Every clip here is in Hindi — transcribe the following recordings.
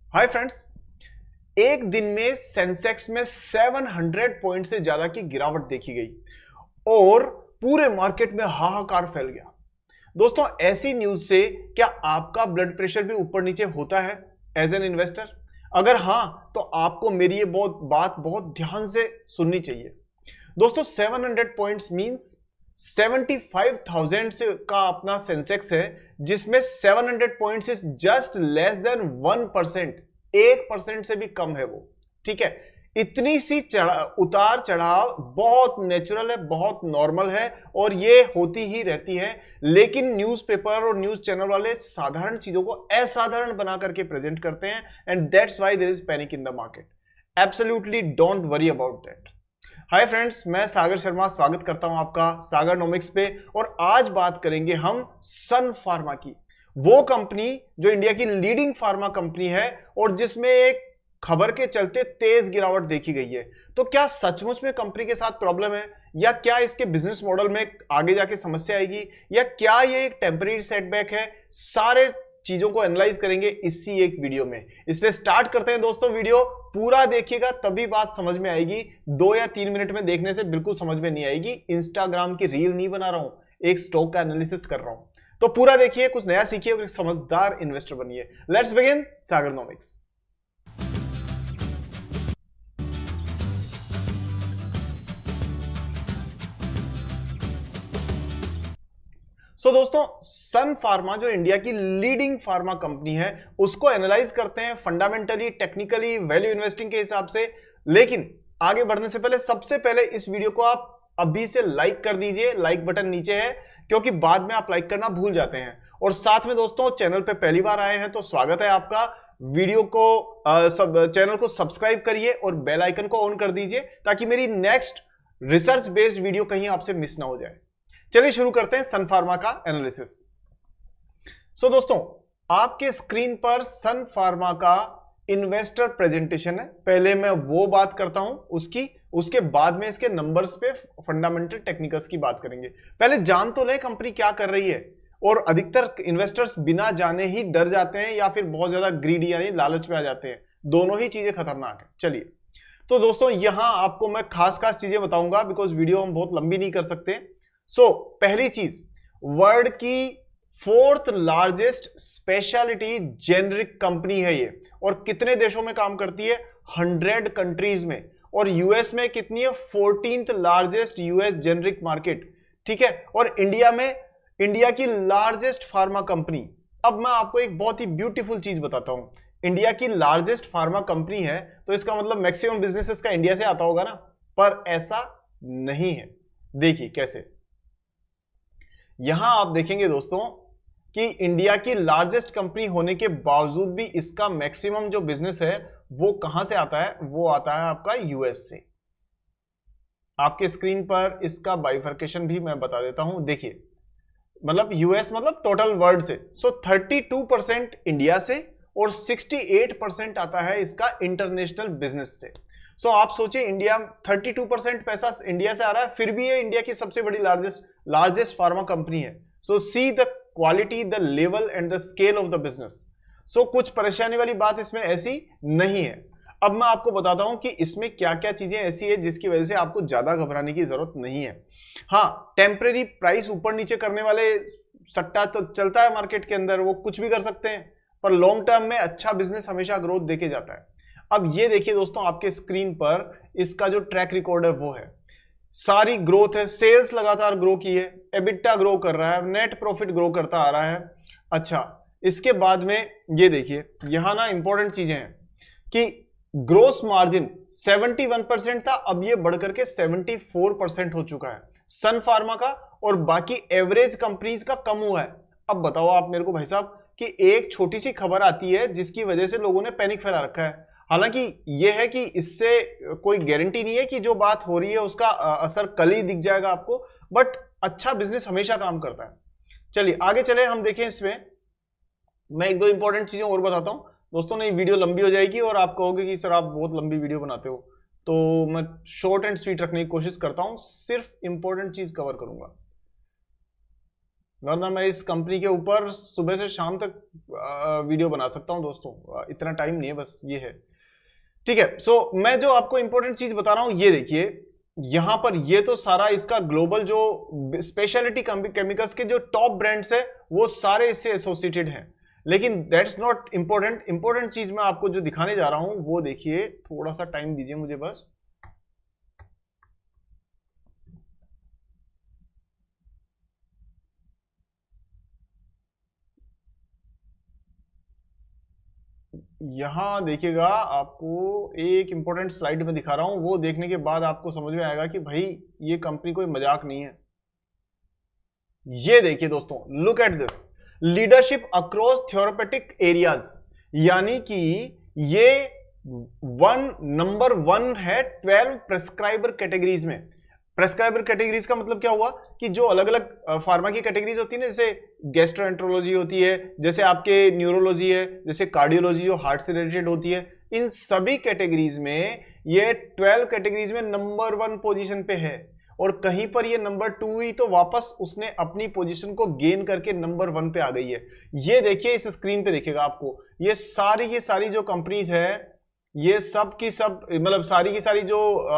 Hi friends. एक दिन में सेंसेक्स में 700 पॉइंट से ज्यादा की गिरावट देखी गई और पूरे मार्केट में हाहाकार फैल गया। दोस्तों, ऐसी न्यूज से क्या आपका ब्लड प्रेशर भी ऊपर नीचे होता है एज एन इन्वेस्टर? अगर हां, तो आपको मेरी ये बात बहुत ध्यान से सुननी चाहिए। दोस्तों, 700 पॉइंट्स मींस 75,000 से का अपना सेंसेक्स है, जिसमें 700 points is just less than 1%। 1% से भी कम है वो। ठीक है, इतनी सी उतार चढ़ाव बहुत नेचुरल है, बहुत नॉर्मल है और ये होती ही रहती है। लेकिन न्यूज़पेपर और न्यूज चैनल वाले साधारण चीजों को असाधारण बना करके प्रेजेंट करते हैं, and that's why there is panic in the market. Absolutely don't worry about that. Hi friends, मैं सागर शर्मा स्वागत करता हूं आपका सागर नोमिक्स पे। और आज बात करेंगे हम सन फार्मा की, वो कंपनी जो इंडिया की लीडिंग फार्मा कंपनी है और जिसमें एक खबर के चलते तेज गिरावट देखी गई है। तो क्या सचमुच में कंपनी के साथ प्रॉब्लम है, या क्या इसके बिजनेस मॉडल में आगे जाके समस्या आएगी, या क्या ये एक टेम्परेरी सेटबैक है? सारे चीजों को एनालाइज करेंगे इसी एक वीडियो में। इसलिए स्टार्ट करते हैं दोस्तों। वीडियो पूरा देखिएगा तभी बात समझ में आएगी। 2 या 3 मिनट में देखने से बिल्कुल समझ में नहीं आएगी। इंस्टाग्राम की रील नहीं बना रहा हूं, एक स्टॉक का एनालिसिस कर रहा हूं। तो पूरा देखिए, कुछ नया सीखिए और एक समझदार इन्वेस्टर बनिए। Let's begin Sagarnomics. दोस्तों, सन फार्मा जो इंडिया की लीडिंग फार्मा कंपनी है, उसको एनालाइज करते हैं फंडामेंटली, टेक्निकली, वैल्यू इन्वेस्टिंग के हिसाब से। लेकिन आगे बढ़ने से पहले सबसे पहले इस वीडियो को आप अभी से लाइक कर दीजिए। लाइक बटन नीचे है, क्योंकि बाद में आप लाइक करना भूल जाते हैं। और साथ में दोस्तों, चैनल पे पहली बार आए हैं तो स्वागत है आपका। वीडियो को चैनल को सब्सक्राइब करिए और बेल आइकन को ऑन कर दीजिए, ताकि मेरी नेक्स्ट रिसर्च बेस्ड वीडियो कहीं आपसे मिस ना हो जाए। चलिए शुरू करते हैं सन फार्मा का एनालिसिस। दोस्तों, आपके स्क्रीन पर सन फार्मा का इन्वेस्टर प्रेजेंटेशन है। पहले मैं वो बात करता हूं उसके बाद में इसके नंबर्स पे फंडामेंटल टेक्निकल्स की बात करेंगे। पहले जान तो लें कंपनी क्या कर रही है। और अधिकतर इन्वेस्टर्स बिना जाने ही डर जाते हैं या फिर बहुत ज्यादा ग्रीडी यानी लालच में आ जाते हैं। दोनों ही चीजें खतरनाक है। चलिए, तो दोस्तों यहां आपको मैं खास चीजें बताऊंगा, बिकॉज वीडियो हम बहुत लंबी नहीं कर सकते। पहली चीज, वर्ल्ड की 4th largest speciality generic company है ये। और कितने देशों में काम करती है? 100 कंट्रीज में। और यूएस में कितनी है? 14th largest US generic market. ठीक है, और इंडिया में इंडिया की लार्जेस्ट फार्मा कंपनी। अब मैं आपको एक बहुत ही ब्यूटीफुल चीज बताता हूं। इंडिया की लार्जेस्ट फार्मा कंपनी है तो इसका मतलब मैक्सिमम बिजनेसेस का इंडिया से आता होगा ना, पर ऐसा नहीं है। देखिए कैसे। यहां आप देखेंगे दोस्तों कि इंडिया की लार्जेस्ट कंपनी होने के बावजूद भी इसका मैक्सिमम जो बिजनेस है वो कहां से आता है? वो आता है आपका यूएस से। आपके स्क्रीन पर इसका बाइफर्केशन भी मैं बता देता हूं। देखिए, मतलब यूएस मतलब टोटल वर्ल्ड से। 32% इंडिया से और 68% आता है इसका इंटरनेशनल बिजनेस से। आप सोचिए, इंडिया 32% पैसा इंडिया से आ रहा है, फिर भी ये इंडिया की सबसे बड़ी लार्जेस्ट फार्मा कंपनी है। See the quality, the level and the scale of the business. कुछ परेशानी वाली बात इसमें ऐसी नहीं है। अब मैं आपको बताता हूं कि इसमें क्या क्या चीजें ऐसी है जिसकी वजह से आपको ज्यादा घबराने की जरूरत नहीं है। हाँ, टेम्परेरी प्राइस ऊपर नीचे करने वाले सट्टा तो चलता है मार्केट के अंदर, वो कुछ भी कर सकते हैं, पर लॉन्ग टर्म में अच्छा बिजनेस हमेशा ग्रोथ देके जाता है। अब ये देखिए दोस्तों, आपके स्क्रीन पर इसका जो ट्रैक रिकॉर्ड है वो है। सारी ग्रोथ है, सेल्स लगातार ग्रो की है, एबिटा ग्रो कर रहा है, नेट प्रॉफिट ग्रो करता आ रहा है। अच्छा, इसके बाद में ये देखिए, यहां ना इंपॉर्टेंट चीजें हैं कि ग्रोस मार्जिन 71% था, अब ये बढ़कर के 74% हो चुका है सन फार्मा का, और बाकी एवरेज कंपनीज का कम हुआ है। अब बताओ आप मेरे को भाई साहब कि एक छोटी सी खबर आती है जिसकी वजह से लोगों ने पैनिक फैला रखा है। हालांकि यह है कि इससे कोई गारंटी नहीं है कि जो बात हो रही है उसका असर कल ही दिख जाएगा आपको, बट अच्छा बिजनेस हमेशा काम करता है। चलिए आगे चले, हम देखें इसमें। मैं एक दो इंपॉर्टेंट चीजें और बताता हूं दोस्तों, नहीं वीडियो लंबी हो जाएगी और आप कहोगे कि सर आप बहुत लंबी वीडियो बनाते हो, तो मैं शॉर्ट एंड स्वीट रखने की कोशिश करता हूं, सिर्फ इंपॉर्टेंट चीज कवर करूंगा। वरना मैं इस कंपनी के ऊपर सुबह से शाम तक वीडियो बना सकता हूं दोस्तों, इतना टाइम नहीं है, बस ये है। ठीक है, सो मैं जो आपको इंपॉर्टेंट चीज बता रहा हूं ये देखिए, यहां पर ये तो सारा इसका ग्लोबल जो स्पेशलिटी केमिकल्स के जो टॉप ब्रांड्स है वो सारे इससे एसोसिएटेड हैं। लेकिन दैट्स नॉट इंपॉर्टेंट। इंपॉर्टेंट चीज मैं आपको जो दिखाने जा रहा हूं वो देखिए, थोड़ा सा टाइम दीजिए मुझे बस। यहां देखिएगा, आपको एक इंपॉर्टेंट स्लाइड में दिखा रहा हूं, वो देखने के बाद आपको समझ में आएगा कि भाई ये कंपनी कोई मजाक नहीं है। ये देखिए दोस्तों, look at this, leadership across therapeutic areas, यानी कि ये नंबर 1 है 12 प्रेस्क्राइबर कैटेगरीज में। प्रेस्क्राइबर कैटेगरीज का मतलब क्या हुआ कि जो अलग अलग फार्मा की कैटेगरीज होती है ना, जैसे गैस्ट्रोएंट्रोलॉजी होती है, जैसे आपके न्यूरोलॉजी है, जैसे कार्डियोलॉजी जो हार्ट से रिलेटेड होती है, इन सभी कैटेगरीज में ये 12 कैटेगरीज में नंबर 1 पोजीशन पे है। और कहीं पर ये नंबर 2 हुई तो वापस उसने अपनी पोजीशन को गेन करके नंबर 1 पे आ गई है। ये देखिए, इस स्क्रीन पे देखिएगा आपको, ये सारी जो कंपनीज है, ये सब की सब, मतलब सारी की सारी जो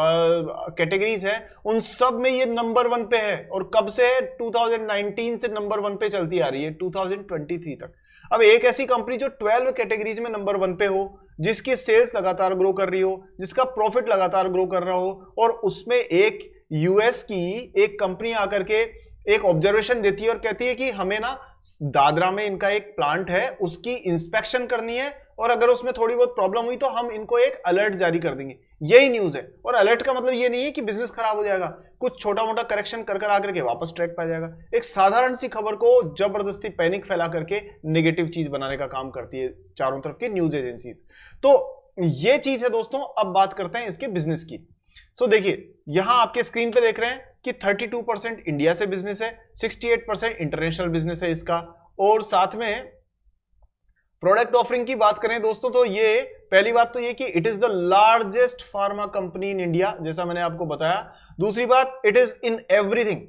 कैटेगरीज है, उन सब में ये नंबर 1 पे है। और कब से है? 2019 से नंबर 1 पे चलती आ रही है 2023 तक। अब एक ऐसी कंपनी जो 12 कैटेगरीज में नंबर 1 पे हो, जिसकी सेल्स लगातार ग्रो कर रही हो, जिसका प्रॉफिट लगातार ग्रो कर रहा हो, और उसमें एक यूएस की एक कंपनी आकर के एक ऑब्जर्वेशन देती है और कहती है कि हमें ना दादरा में इनका एक प्लांट है, उसकी इंस्पेक्शन करनी है, और अगर उसमें थोड़ी बहुत प्रॉब्लम हुई तो हम इनको एक अलर्ट जारी कर देंगे। यही न्यूज है। और अलर्ट का मतलब ये नहीं है कि बिजनेस खराब हो जाएगा, कुछ छोटा मोटा करेक्शन कर आकर के वापस ट्रैक पे आ जाएगा। एक साधारण सी खबर को जबरदस्ती पैनिक फैला करके नेगेटिव चीज बनाने का काम करती है चारों तरफ की न्यूज एजेंसीज। तो ये चीज है दोस्तों। अब बात करते हैं इसके बिजनेस की। सो देखिए, यहां आपके स्क्रीन पे देख रहे हैं कि 32% इंडिया से बिजनेस है, 68% इंटरनेशनल बिजनेस है इसका। और साथ में प्रोडक्ट ऑफरिंग की बात करें दोस्तों, तो ये पहली बात तो ये कि it is the largest pharma company in India, जैसा मैंने आपको बताया। दूसरी बात, it is in everything.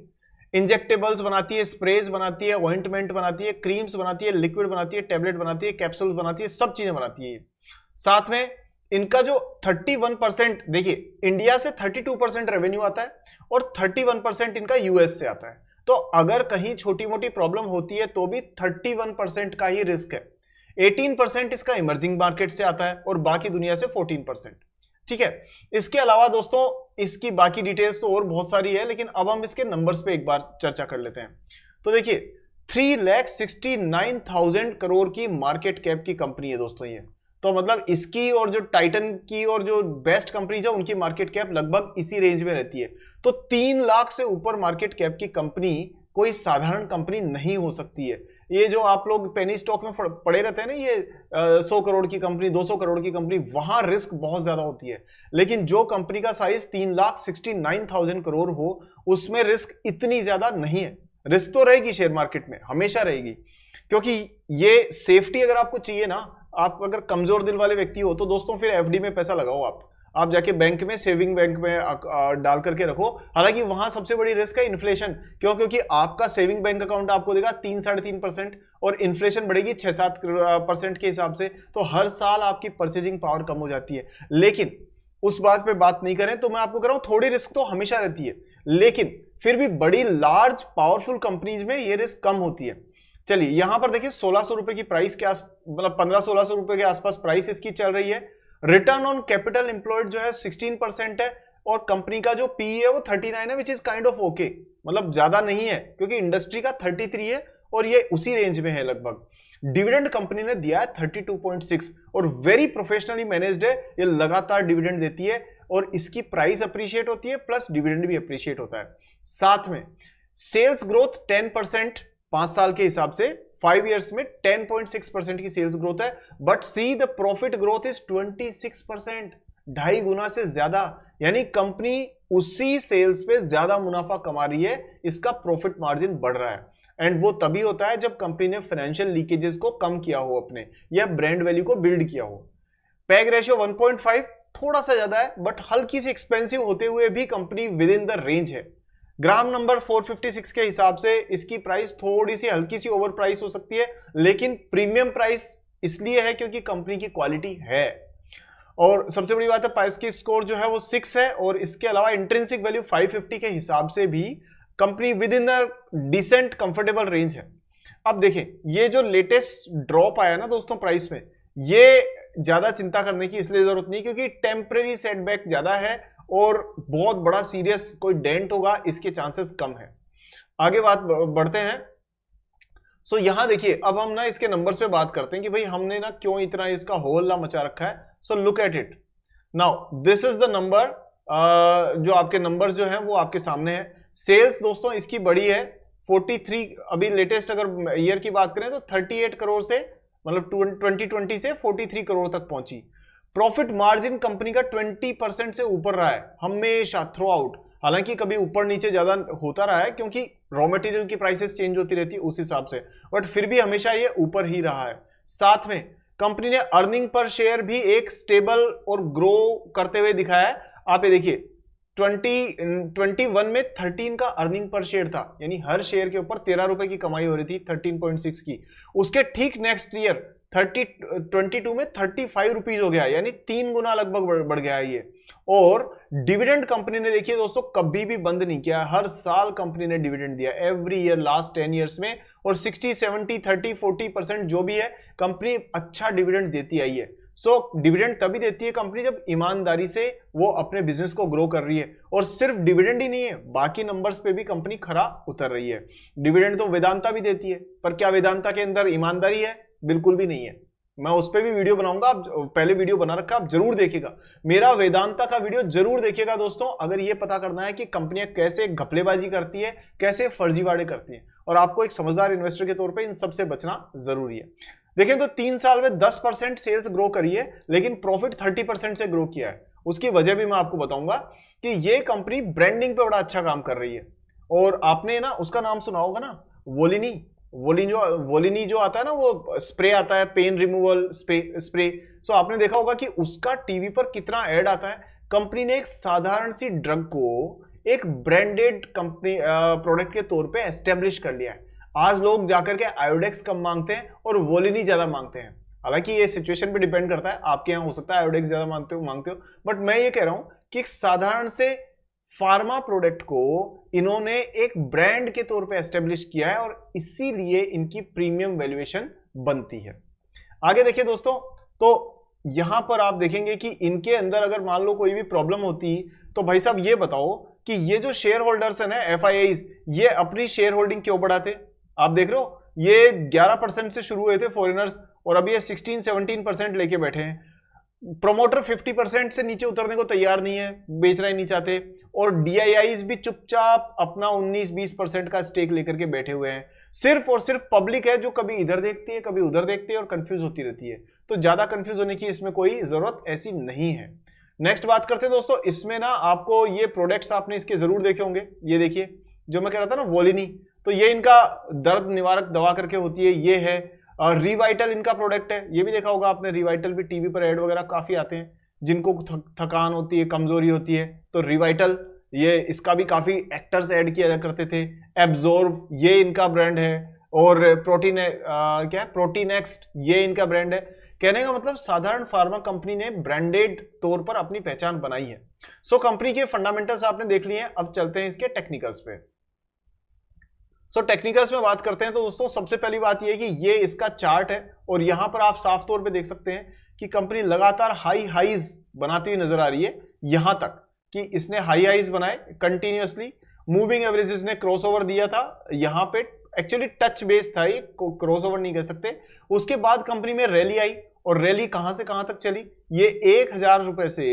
Injectables बनाती है, स्प्रेज बनाती है, ऑइंटमेंट बनाती है, क्रीम्स बनाती है, लिक्विड बनाती है, टेबलेट बनाती है, कैप्सूल बनाती है, सब चीजें बनाती है। साथ में इनका जो 31%, देखिए इंडिया से 32% रेवेन्यू आता है और 31% इनका यूएस से आता है। तो अगर कहीं छोटी मोटी प्रॉब्लम होती है तो भी 31% का ही रिस्क है। 18% इसका इमर्जिंग मार्केट से आता है और बाकी दुनिया से 14%। ठीक है, इसके अलावा दोस्तों इसकी बाकी डिटेल्स तो और बहुत सारी है, लेकिन अब हम इसके नंबर्स पे एक बार चर्चा कर लेते हैं। तो देखिए, 3,69,000 करोड़ की मार्केट कैप की कंपनी है दोस्तों ये। तो मतलब इसकी और जो टाइटन की और जो बेस्ट कंपनीज है उनकी मार्केट कैप लगभग इसी रेंज में रहती है। तो 3 लाख से ऊपर मार्केट कैप की कंपनी कोई साधारण कंपनी नहीं हो सकती है। ये जो आप लोग पेनी स्टॉक में पड़े रहते हैं ना, ये 100 करोड़ की कंपनी, 200 करोड़ की कंपनी, वहां रिस्क बहुत ज्यादा होती है। लेकिन जो कंपनी का साइज 3,69,000 करोड़ हो, उसमें रिस्क इतनी ज्यादा नहीं है। रिस्क तो रहेगी शेयर मार्केट में, हमेशा रहेगी, क्योंकि ये सेफ्टी अगर आपको चाहिए ना, आप अगर कमजोर दिल वाले व्यक्ति हो तो दोस्तों फिर एफडी में पैसा लगाओ। आप जाके बैंक में, सेविंग बैंक में डाल करके रखो। हालांकि वहां सबसे बड़ी रिस्क है इन्फ्लेशन। क्यों? क्योंकि आपका सेविंग बैंक अकाउंट आपको देगा 3-3.5% और इन्फ्लेशन बढ़ेगी 6-7% के हिसाब से। तो हर साल आपकी परचेजिंग पावर कम हो जाती है। लेकिन उस बात पे बात नहीं करें तो मैं आपको कह रहा हूं, थोड़ी रिस्क तो हमेशा रहती है, लेकिन फिर भी बड़ी लार्ज पावरफुल कंपनीज में ये रिस्क कम होती है। चलिए यहां पर देखिए, 1600 रुपए की प्राइस के मतलब 1500-1600 रुपए के आसपास प्राइस इसकी चल रही है। रिटर्न ऑन कैपिटल एम्प्लॉयड जो है 16% है, और कंपनी का जो पी है वो 39 है, which is kind of okay, मतलब ज्यादा नहीं है, क्योंकि इंडस्ट्री का 33 है और ये उसी रेंज में है लगभग। डिविडेंड कंपनी ने दिया है 32.6 और वेरी प्रोफेशनली मैनेज्ड है। ये लगातार डिविडेंड देती है और इसकी प्राइस अप्रिशिएट होती है, प्लस डिविडेंड भी अप्रिशिएट होता है। साथ में सेल्स ग्रोथ 10% 5 साल के हिसाब से, 5 इयर्स में 10.6% की सेल्स ग्रोथ है। But see the profit growth is 26%, 2.5 गुना से ज्यादा। यानी कंपनी उसी सेल्स पे ज्यादा मुनाफा कमा रही है, इसका प्रॉफिट मार्जिन बढ़ रहा है। एंड वो तभी होता है जब कंपनी ने फाइनेंशियल लीकेजेस को कम किया हो अपने, या ब्रांड वैल्यू को बिल्ड किया हो। पैग रेशियो 1.5 थोड़ा सा ज्यादा है, बट हल्की सी एक्सपेंसिव होते हुए भी company with in the range है। ग्राम नंबर 456 के हिसाब से इसकी प्राइस थोड़ी सी हल्की सी ओवर प्राइस हो सकती है, लेकिन प्रीमियम प्राइस इसलिए है क्योंकि कंपनी की क्वालिटी है। और सबसे बड़ी बात है प्राइस की स्कोर जो है वो 6 है, और इसके अलावा इंट्रिंसिक वैल्यू 550 के हिसाब से भी company with in the decent comfortable range है। अब देखें ये जो लेटेस्ट ड्रॉप आया ना दोस्तों प्राइस में, ये ज्यादा चिंता करने की इसलिए जरूरत नहीं क्योंकि टेम्परेरी सेटबैक ज्यादा है और बहुत बड़ा सीरियस कोई डेंट होगा इसके चांसेस कम है। आगे बात बढ़ते हैं। सो यहां देखिए अब हम ना इसके नंबर्स पे बात करते हैं कि भाई हमने ना क्यों इतना इसका होल्ला मचा रखा है। So look at it now, this is the number, जो आपके नंबर्स जो हैं वो आपके सामने है। सेल्स दोस्तों इसकी बड़ी है 43, अभी लेटेस्ट अगर ईयर की बात करें तो 38 करोड़ से मतलब 2020 से 43 करोड़ तक पहुंची। प्रॉफिट मार्जिन कंपनी का 20% से ऊपर रहा है हमेशा थ्रू आउट, हालांकि कभी ऊपर नीचे ज्यादा होता रहा है क्योंकि रॉ मटेरियल की प्राइसेस चेंज होती रहती है उस हिसाब से, बट फिर भी हमेशा ये ऊपर ही रहा है। साथ में कंपनी ने अर्निंग पर शेयर भी एक स्टेबल और ग्रो करते हुए दिखाया है। आप ये देखिए 2021 में 13 का अर्निंग पर शेयर था, यानी हर शेयर के ऊपर 13 रुपए की कमाई हो रही थी 13.6 की। उसके ठीक नेक्स्ट ईयर 22 में 35 रुपीज हो गया, यानी 3 गुना लगभग बढ़ गया है ये। और डिविडेंड कंपनी ने देखिए दोस्तों कभी भी बंद नहीं किया, हर साल कंपनी ने डिविडेंड दिया एवरी ईयर लास्ट 10 इयर्स में, और 60, 70, 30, 40% जो भी है कंपनी अच्छा डिविडेंड देती आई है। सो डिविडेंड तभी देती है कंपनी जब ईमानदारी से वो अपने बिजनेस को ग्रो कर रही है, और सिर्फ डिविडेंड ही नहीं है बाकी नंबर्स पे भी कंपनी खरा उतर रही है। डिविडेंड तो वेदांता भी देती है, पर क्या वेदांता के अंदर ईमानदारी है? बिल्कुल भी नहीं है। मैं उस पर भी वीडियो बनाऊंगा, आप पहले वीडियो बना रखा, आप जरूर देखिएगा मेरा वेदांता का वीडियो, जरूर देखिएगा दोस्तों, अगर ये पता करना है कि कंपनियां कैसे घपलेबाजी करती है, कैसे फर्जीवाड़े करती है, और आपको एक समझदार इन्वेस्टर के तौर पे इन सबसे बचना जरूरी है। देखें तो 3 साल में 10% सेल्स ग्रो करी है, लेकिन प्रॉफिट 30% से ग्रो किया है। उसकी वजह भी मैं आपको बताऊंगा कि ये कंपनी ब्रांडिंग पे बड़ा अच्छा काम कर रही है। और आपने ना उसका नाम सुना होगा ना, वोलिनी जो आता है ना, वो स्प्रे आता है, पेन रिमूवल स्प्रे। सो आपने देखा होगा कि उसका टीवी पर कितना ऐड आता है। कंपनी ने एक साधारण सी ड्रग को एक ब्रांडेड कंपनी प्रोडक्ट के तौर पे एस्टेब्लिश कर लिया है। आज लोग जाकर के आयोडेक्स कम मांगते हैं और वोलिनी ज्यादा मांगते हैं। हालांकि ये सिचुएशन पे डिपेंड करता है, आपके यहाँ हो सकता है आयोडेक्स ज्यादा मांगते हो, बट मैं ये कह रहा हूं कि एक साधारण से फार्मा प्रोडक्ट को इन्होंने एक ब्रांड के तौर पे एस्टेब्लिश किया है, और इसीलिए इनकी प्रीमियम वैल्यूएशन बनती है। आगे देखिए दोस्तों, तो यहां पर आप देखेंगे कि इनके अंदर अगर मान लो कोई भी प्रॉब्लम होती तो भाई साहब ये बताओ कि ये जो शेयर होल्डर्स है ना FIIs, ये अपनी शेयर होल्डिंग क्यों बढ़ाते? आप देख रहे हो ये 11% से शुरू हुए थे फॉरेनर्स, और अभी ये 16-17% लेके बैठे हैं। प्रोमोटर 50% से नीचे उतरने को तैयार नहीं है, बेचना ही नहीं चाहते, और DIIs भी चुपचाप अपना 19-20% का स्टेक लेकर के बैठे हुए हैं। सिर्फ और सिर्फ पब्लिक है जो कभी इधर देखती है कभी उधर देखती है और कंफ्यूज होती रहती है। तो ज्यादा कंफ्यूज होने की इसमें कोई जरूरत ऐसी नहीं है। नेक्स्ट बात करते हैं दोस्तों, इसमें ना आपको ये प्रोडक्ट्स आपने इसके जरूर देखे होंगे। ये देखिए जो मैं कह रहा था ना वोलिनी, तो ये इनका दर्द निवारक दवा करके होती है, ये है। और रिवाइटल इनका प्रोडक्ट है, ये भी देखा होगा आपने, रिवाइटल भी टीवी पर ऐड वगैरह काफी आते हैं, जिनको थकान होती है, कमजोरी होती है, तो रिवाइटल, ये इसका भी काफी एक्टर्स ऐड किया करते थे। एब्जॉर्ब ये इनका ब्रांड है, और प्रोटीनेक्स्ट ये इनका ब्रांड है। कहने का मतलब साधारण फार्मा कंपनी ने ब्रांडेड तौर पर अपनी पहचान बनाई है। सो कंपनी के फंडामेंटल्स आपने देख लिए हैं, अब चलते हैं इसके टेक्निकल्स पे। टेक्निकल्स में बात करते हैं तो दोस्तों सबसे पहली बात यह है कि ये इसका चार्ट है, और यहां पर आप साफ तौर पे देख सकते हैं कि कंपनी लगातार हाईज बनाती हुई नजर आ रही है, यहां तक कि इसने हाईज बनाए कंटिन्यूअसली। मूविंग एवरेजेस ने क्रॉसओवर दिया था, यहां पे एक्चुअली टच बेस था, ये क्रॉसओवर नहीं कह सकते। उसके बाद कंपनी में रैली आई, और रैली कहां से कहां तक चली? ये 1000 रुपए से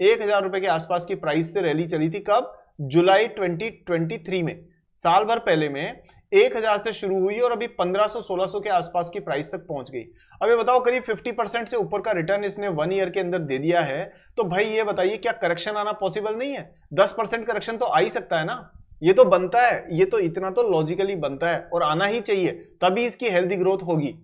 1000 रुपए के आसपास की प्राइस से रैली चली थी। कब? जुलाई 2023 में, साल भर पहले में 1000 से शुरू हुई और अभी 1500-1600 के आसपास की प्राइस तक पहुंच गई। अब ये बताओ करीब 50% से ऊपर का रिटर्न इसने 1 ईयर के अंदर दे दिया है, तो भाई ये बताइए क्या करेक्शन आना पॉसिबल नहीं है? 10% करेक्शन तो आ ही सकता है ना। ये तो बनता है, ये तो इतना तो लॉजिकली बनता है और आना ही चाहिए, तभी इसकी हेल्दी ग्रोथ होगी।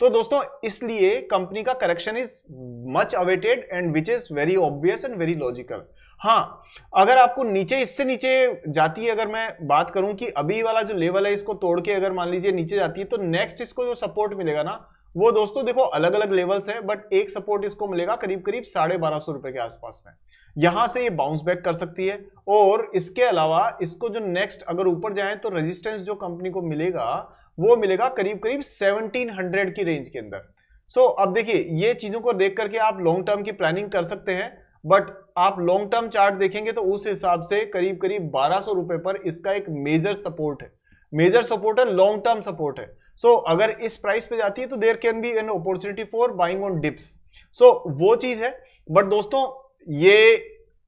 तो दोस्तों इसलिए कंपनी का correction is much awaited and which is very obvious and very logical. हाँ, अगर आपको नीचे, इससे नीचे जाती है, अगर मैं बात करूं कि अभी वाला जो लेवल है इसको तोड़ के अगर मान लीजिए नीचे जाती है, तो नेक्स्ट इसको जो सपोर्ट मिलेगा ना, वो दोस्तों देखो अलग अलग लेवल्स है, बट एक सपोर्ट इसको मिलेगा करीब करीब 1250 रुपए के आसपास में। यहां से ये बाउंस बैक कर सकती है, और इसके अलावा इसको जो नेक्स्ट अगर ऊपर जाए तो रेजिस्टेंस जो कंपनी को मिलेगा वो मिलेगा करीब करीब 1700 की रेंज के अंदर। सो अब देखिए, ये चीजों को देख करके आप लॉन्ग टर्म की प्लानिंग कर सकते हैं, बट आप लॉन्ग टर्म चार्ट देखेंगे तो उस हिसाब से करीब करीब 1200 रुपए पर इसका एक मेजर सपोर्ट है, मेजर सपोर्ट है, लॉन्ग टर्म सपोर्ट है। सो अगर इस प्राइस पे जाती है तो there can be an opportunity for buying on dips. So वो चीज है। बट दोस्तों ये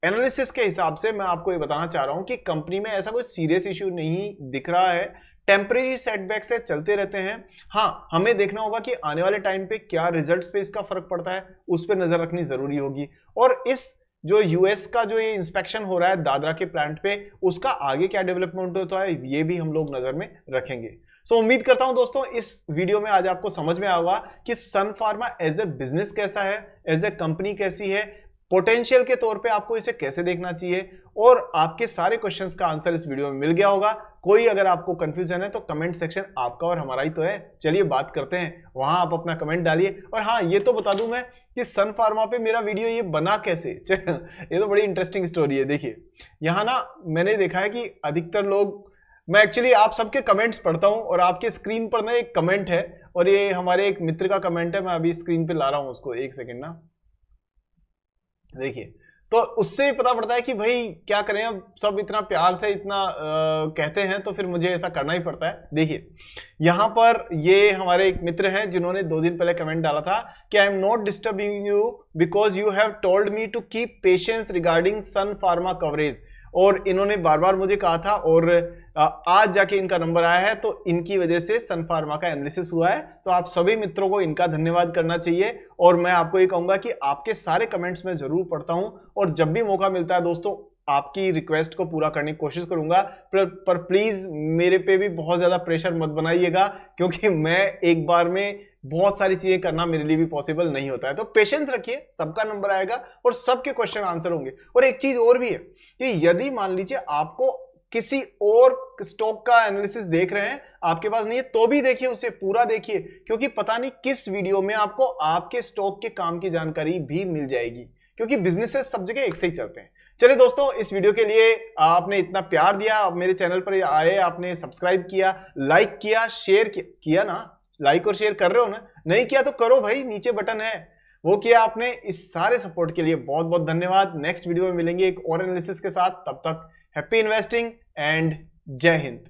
एनालिसिस के हिसाब से मैं आपको ये बताना चाह रहा हूं कि कंपनी में ऐसा कोई सीरियस इश्यू नहीं दिख रहा है, टेम्परेरी सेटबैक से चलते रहते हैं। हाँ, हमें देखना होगा कि आने वाले टाइम पे क्या रिजल्ट्स पे इसका फर्क पड़ता है, उस पर नजर रखनी जरूरी होगी। और इस जो यूएस का जो ये इंस्पेक्शन हो रहा है दादरा के प्लांट पे, उसका आगे क्या डेवलपमेंट होता है ये भी हम लोग नजर में रखेंगे। सो उम्मीद करता हूं दोस्तों इस वीडियो में आज आपको समझ में आएगा कि सन फार्मा एज ए बिजनेस कैसा है, एज ए कंपनी कैसी है, पोटेंशियल के तौर पे आपको इसे कैसे देखना चाहिए, और आपके सारे क्वेश्चंस का आंसर इस वीडियो में मिल गया होगा। कोई अगर आपको कंफ्यूजन है तो कमेंट सेक्शन आपका और हमारा ही तो है, चलिए बात करते हैं, वहां आप अपना कमेंट डालिए। और हाँ, ये तो बता दूं मैं कि सन फार्मा पे मेरा वीडियो ये बना कैसे ये तो बड़ी इंटरेस्टिंग स्टोरी है। देखिए यहाँ ना मैंने देखा है कि अधिकतर लोग, मैं एक्चुअली आप सबके कमेंट्स पढ़ता हूं, और आपके स्क्रीन पर ना एक कमेंट है, और ये हमारे एक मित्र का कमेंट है, मैं अभी स्क्रीन पे ला रहा हूं उसको, एक सेकंड ना। देखिए, तो उससे ही पता पड़ता है कि भाई क्या करें, अब सब इतना प्यार से इतना कहते हैं तो फिर मुझे ऐसा करना ही पड़ता है। देखिए यहां पर ये हमारे एक मित्र हैं जिन्होंने 2 दिन पहले कमेंट डाला था कि I am not disturbing you because you have told me to keep patience regarding Sun Pharma coverage. और इन्होंने बार बार मुझे कहा था, और आज जाके इनका नंबर आया है, तो इनकी वजह से सन फार्मा का एनालिसिस हुआ है। तो आप सभी मित्रों को इनका धन्यवाद करना चाहिए, और मैं आपको ये कहूंगा कि आपके सारे कमेंट्स में जरूर पढ़ता हूं, और जब भी मौका मिलता है दोस्तों आपकी रिक्वेस्ट को पूरा करने की कोशिश करूंगा। पर प्लीज मेरे पे भी बहुत ज्यादा प्रेशर मत बनाइएगा, क्योंकि मैं एक बार में बहुत सारी चीजें करना मेरे लिए भी पॉसिबल नहीं होता है। तो पेशेंस रखिए, सबका नंबर आएगा और सबके क्वेश्चन आंसर होंगे। और एक चीज और भी है कि यदि मान लीजिए आपको किसी और स्टॉक का एनालिसिस देख रहे हैं, आपके पास नहीं है, तो भी देखिए, उसे पूरा देखिए, क्योंकि पता नहीं किस वीडियो में आपको आपके स्टॉक के काम की जानकारी भी मिल जाएगी, क्योंकि बिजनेसेस सब जगह एक से ही चलते हैं। चलिए दोस्तों, इस वीडियो के लिए आपने इतना प्यार दिया, आप मेरे चैनल पर आए, आपने सब्सक्राइब किया, लाइक किया, शेयर किया ना, लाइक और शेयर कर रहे हो ना, नहीं किया तो करो भाई, नीचे बटन है वो किया आपने। इस सारे सपोर्ट के लिए बहुत बहुत धन्यवाद। नेक्स्ट वीडियो में मिलेंगे एक और एनालिसिस के साथ, तब तक हैप्पी इन्वेस्टिंग एंड जय हिंद।